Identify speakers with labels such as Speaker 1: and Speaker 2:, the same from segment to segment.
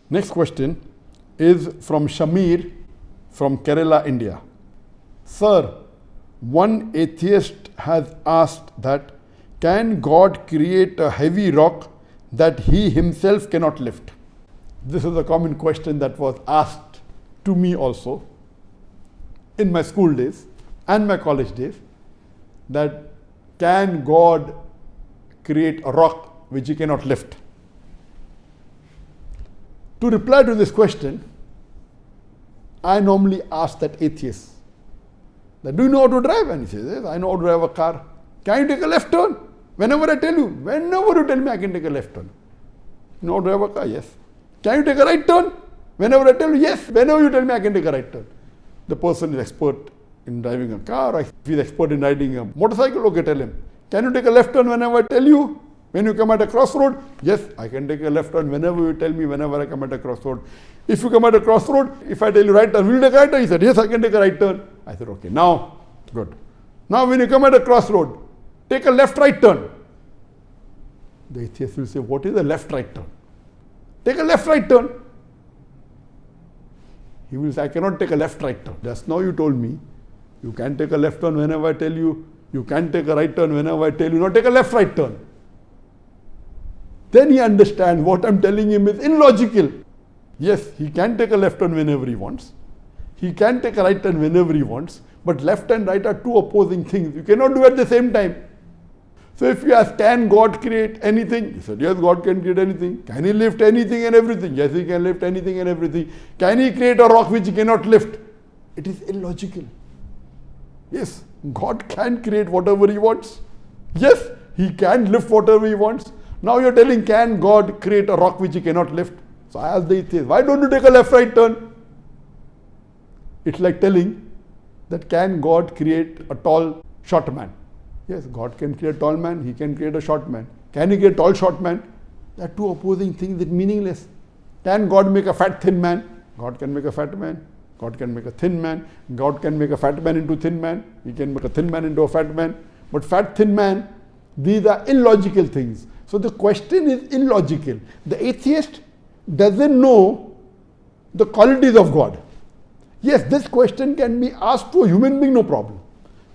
Speaker 1: Next question is from Shamir from Kerala, India. Sir, one atheist has asked that, can God create a heavy rock that he himself cannot lift? This is a common question that was asked to me also in my school days and my college days, that can God create a rock which he cannot lift? To reply to this question, I normally ask that atheist, that, do you know how to drive? And he says, yes, I know how to drive a car. Can you take a left turn? Whenever I tell you, whenever you tell me I can take a left turn. You know how to drive a car? Yes. Can you take a right turn? Whenever I tell you, yes. Whenever you tell me I can take a right turn. The person is expert in driving a car, or if he's expert in riding a motorcycle, okay, tell him. Can you take a left turn whenever I tell you? When you come at a crossroad, yes, I can take a left turn whenever you tell me, whenever I come at a crossroad. If you come at a crossroad, if I tell you right turn, will you take a right turn? He said, yes, I can take a right turn. I said, okay, now, good. Now when you come at a crossroad, take a left-right turn. The atheist will say, what is a left-right turn? Take a left-right turn. He will say, I cannot take a left-right turn. Just now you told me, you can take a left turn whenever I tell you, you can take a right turn whenever I tell you, now take a left-right turn. Then he understands what I'm telling him is illogical. Yes, he can take a left turn whenever he wants. He can take a right turn whenever he wants. But left and right are two opposing things. You cannot do at the same time. So if you ask, can God create anything? He said, yes, God can create anything. Can he lift anything and everything? Yes, he can lift anything and everything. Can he create a rock which he cannot lift? It is illogical. Yes, God can create whatever he wants. Yes, he can lift whatever he wants. Now you're telling, can God create a rock which he cannot lift? So I asked the atheist, why don't you take a left-right turn? It's like telling that, can God create a tall, short man? Yes, God can create a tall man, he can create a short man. Can he create a tall, short man? They are two opposing things that are meaningless. Can God make a fat, thin man? God can make a fat man. God can make a thin man. God can make a fat man into thin man. He can make a thin man into a fat man. But fat, thin man, these are illogical things. So the question is illogical. The atheist doesn't know the qualities of God. Yes, this question can be asked to a human being, no problem.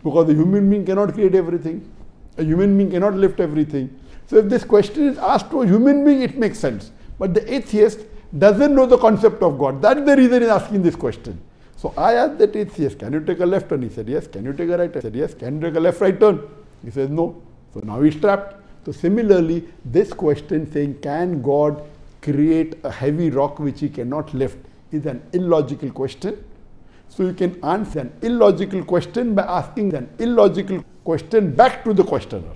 Speaker 1: Because a human being cannot create everything. A human being cannot lift everything. So if this question is asked to a human being, it makes sense. But the atheist doesn't know the concept of God. That's the reason he's asking this question. So I asked that atheist, can you take a left turn? He said, yes. Can you take a right turn? He said, yes. Can you take a left-right turn? He says, no. So now he's trapped. So similarly, this question saying, can God create a heavy rock which he cannot lift, is an illogical question. So you can answer an illogical question by asking an illogical question back to the questioner.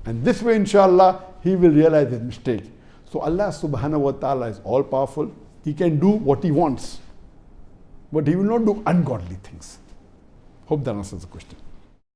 Speaker 1: And this way, inshallah, he will realize his mistake. So Allah subhanahu wa ta'ala is all powerful. He can do what he wants. But he will not do ungodly things. Hope that answers the question.